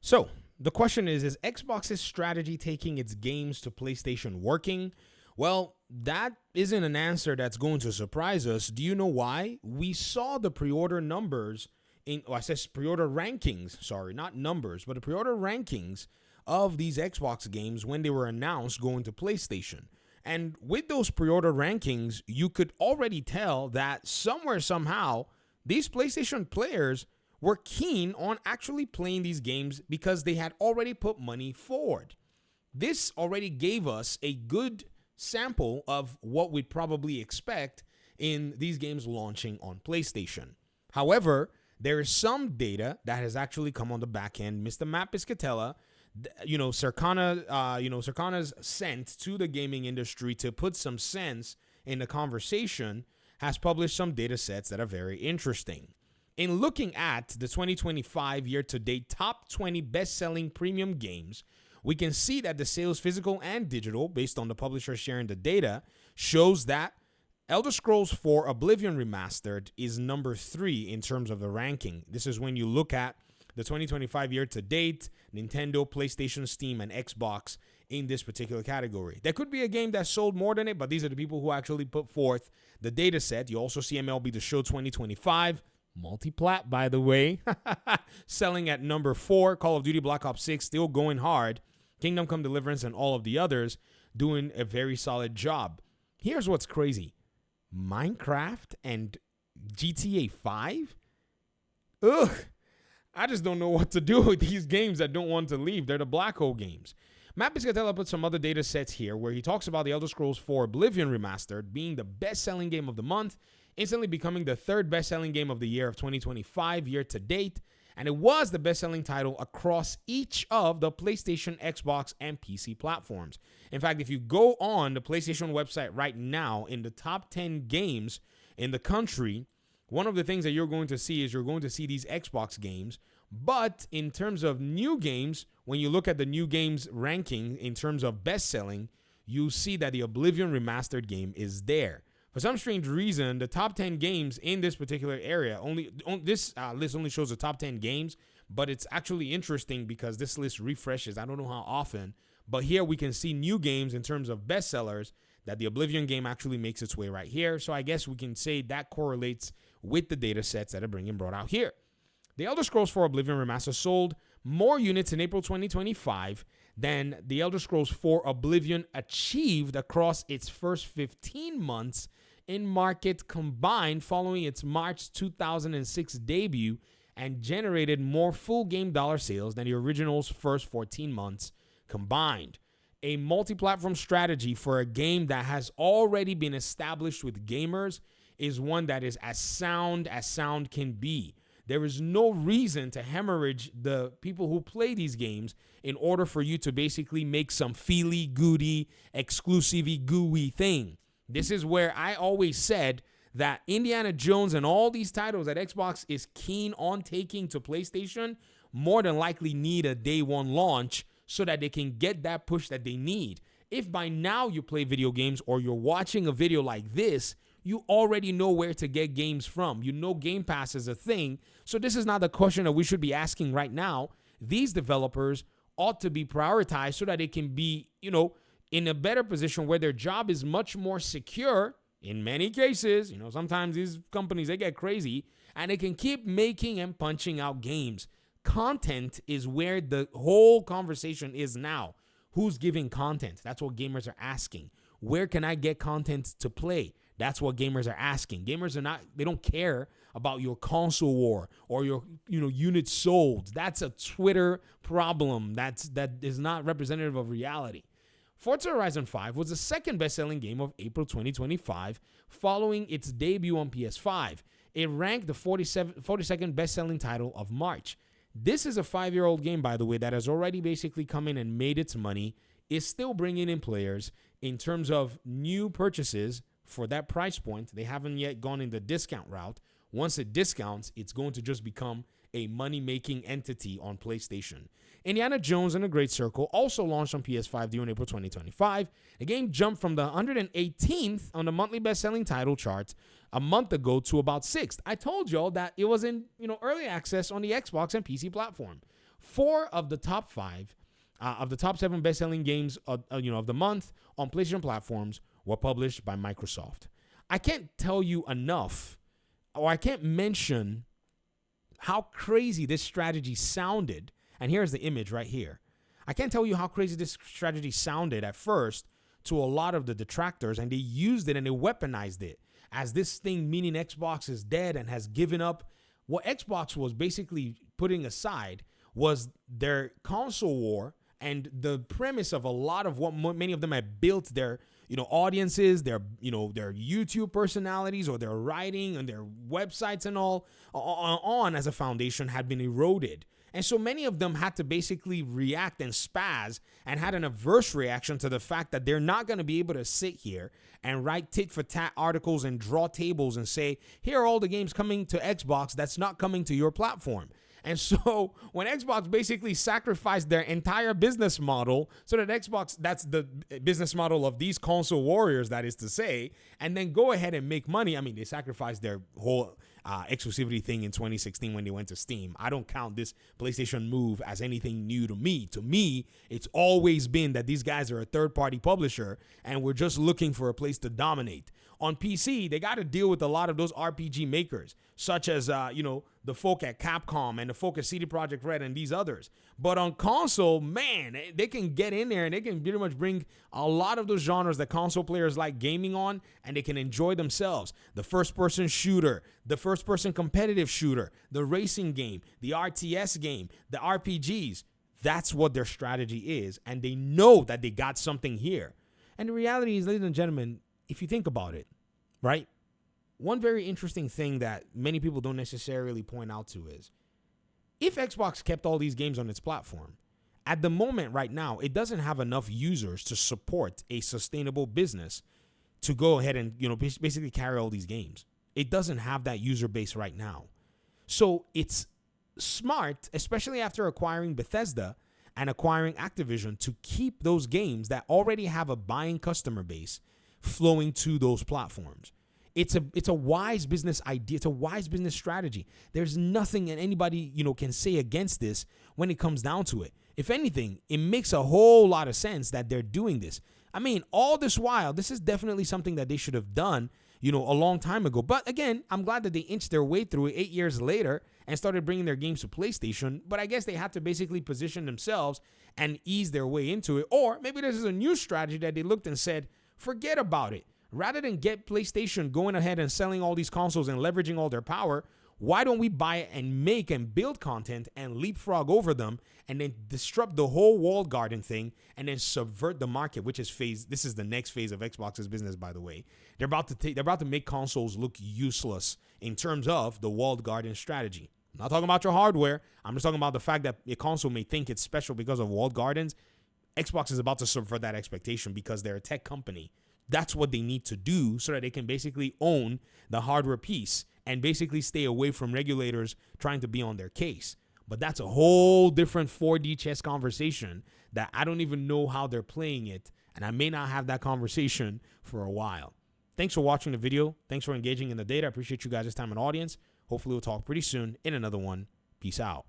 So the question is Xbox's strategy taking its games to PlayStation working? Well, that isn't an answer that's going to surprise us. Do you know why? We saw the pre-order numbers I said pre-order rankings, sorry, not numbers, but the pre-order rankings of these Xbox games when they were announced going to PlayStation. And with those pre-order rankings, you could already tell that somewhere, somehow, these PlayStation players were keen on actually playing these games because they had already put money forward. This already gave us a good sample of what we'd probably expect in these games launching on PlayStation. However, there is some data that has actually come on the back end. Mr. Matt Piscatella, Circana's sent to the gaming industry to put some sense in the conversation, has published some data sets that are very interesting. In looking at the 2025 year-to-date top 20 best-selling premium games, we can see that the sales, physical and digital, based on the publisher sharing the data, shows that Elder Scrolls 4 Oblivion Remastered is number 3 in terms of the ranking. This is when you look at the 2025 year-to-date, Nintendo, PlayStation, Steam, and Xbox in this particular category. There could be a game that sold more than it, but these are the people who actually put forth the data set. You also see MLB The Show 2025, Multiplat, by the way, selling at number 4. Call of Duty Black Ops 6 still going hard. Kingdom Come Deliverance and all of the others doing a very solid job. Here's what's crazy. Minecraft and GTA 5? Ugh. I just don't know what to do with these games that don't want to leave. They're the black hole games. Matt Piscatella put some other data sets here where he talks about the Elder Scrolls 4 Oblivion Remastered being the best-selling game of the month, instantly becoming the third best-selling game of the year of 2025 year-to-date, and it was the best-selling title across each of the PlayStation, Xbox, and PC platforms. In fact, if you go on the PlayStation website right now, in the top 10 games in the country, one of the things that you're going to see is you're going to see these Xbox games. But in terms of new games, when you look at the new games ranking in terms of best-selling, you see that the Oblivion Remastered game is there. For some strange reason, the top 10 games in this particular area, this list only shows the top 10 games, but it's actually interesting because this list refreshes. I don't know how often, but here we can see new games in terms of bestsellers that the Oblivion game actually makes its way right here. So I guess we can say that correlates with the data sets that are being brought out here. The Elder Scrolls 4 Oblivion Remastered sold more units in April 2025 than the Elder Scrolls 4 Oblivion achieved across its first 15 months in market combined following its March 2006 debut, and generated more full game dollar sales than the original's first 14 months combined. A multi-platform strategy for a game that has already been established with gamers is one that is as sound can be. There is no reason to hemorrhage the people who play these games in order for you to basically make some feely-goody, exclusive-y, gooey thing. This is where I always said that Indiana Jones and all these titles that Xbox is keen on taking to PlayStation more than likely need a day one launch so that they can get that push that they need. If by now you play video games or you're watching a video like this, you already know where to get games from. You know Game Pass is a thing. So this is not the question that we should be asking right now. These developers ought to be prioritized so that they can be, in a better position where their job is much more secure. In many cases, sometimes these companies, they get crazy and they can keep making and punching out games. Content is where the whole conversation is now. Who's giving content? That's what gamers are asking. Where can I get content to play? That's what gamers are asking. Gamers they don't care about your console war or your, units sold. That's a Twitter problem. That is not representative of reality. Forza Horizon 5 was the second best-selling game of April 2025 following its debut on PS5. It ranked the 42nd best-selling title of March. This is a 5-year-old game, by the way, that has already basically come in and made its money, is still bringing in players. In terms of new purchases for that price point, they haven't yet gone in the discount route. Once it discounts, it's going to just become a money-making entity on PlayStation. Indiana Jones and the Great Circle also launched on PS5 during April 2025. The game jumped from the 118th on the monthly best-selling title charts a month ago to about 6th. I told y'all that it was in early access on the Xbox and PC platform. 4 of the top 5 of the top 7 best-selling games of the month on PlayStation platforms were published by Microsoft. I can't tell you enough, or I can't mention how crazy this strategy sounded. And here's the image right here. I can't tell you how crazy this strategy sounded at first to a lot of the detractors, and they used it and they weaponized it as this thing, meaning Xbox is dead and has given up. What Xbox was basically putting aside was their console war and the premise of a lot of what many of them had built their audiences, their YouTube personalities, or their writing and their websites and all on as a foundation had been eroded. And so many of them had to basically react and spaz and had an adverse reaction to the fact that they're not going to be able to sit here and write tit-for-tat articles and draw tables and say, here are all the games coming to Xbox that's not coming to your platform. And so when Xbox basically sacrificed their entire business model so that Xbox, that's the business model of these console warriors, that is to say, and then go ahead and make money. I mean, they sacrificed their whole exclusivity thing in 2016 when they went to Steam. I don't count this PlayStation move as anything new to me. To me, it's always been that these guys are a third-party publisher and we're just looking for a place to dominate. On PC, they got to deal with a lot of those RPG makers, such as, the folk at Capcom and the folk at CD Projekt Red and these others. But on console, man, they can get in there and they can pretty much bring a lot of those genres that console players like gaming on, and they can enjoy themselves. The first-person shooter, the first-person competitive shooter, the racing game, the RTS game, the RPGs. That's what their strategy is, and they know that they got something here. And the reality is, ladies and gentlemen, if you think about it, right? One very interesting thing that many people don't necessarily point out to is, if Xbox kept all these games on its platform, at the moment right now, it doesn't have enough users to support a sustainable business to go ahead and, basically carry all these games. It doesn't have that user base right now. So it's smart, especially after acquiring Bethesda and acquiring Activision, to keep those games that already have a buying customer base flowing to those platforms. It's a wise business idea. It's a wise business strategy. There's nothing that anybody, can say against this when it comes down to it. If anything, it makes a whole lot of sense that they're doing this. I mean, all this while, this is definitely something that they should have done, a long time ago. But again, I'm glad that they inched their way through it 8 years later and started bringing their games to PlayStation. But I guess they had to basically position themselves and ease their way into it. Or maybe this is a new strategy that they looked and said, forget about it. Rather than get PlayStation going ahead and selling all these consoles and leveraging all their power, why don't we buy it and make and build content and leapfrog over them and then disrupt the whole walled garden thing and then subvert the market, which is this is the next phase of Xbox's business, by the way. They're about to make consoles look useless in terms of the walled garden strategy. I'm not talking about your hardware. I'm just talking about the fact that a console may think it's special because of walled gardens. Xbox is about to subvert that expectation because they're a tech company. That's what they need to do so that they can basically own the hardware piece and basically stay away from regulators trying to be on their case. But that's a whole different 4D chess conversation that I don't even know how they're playing it, and I may not have that conversation for a while. Thanks for watching the video. Thanks for engaging in the data. I appreciate you guys' time and audience. Hopefully we'll talk pretty soon in another one. Peace out.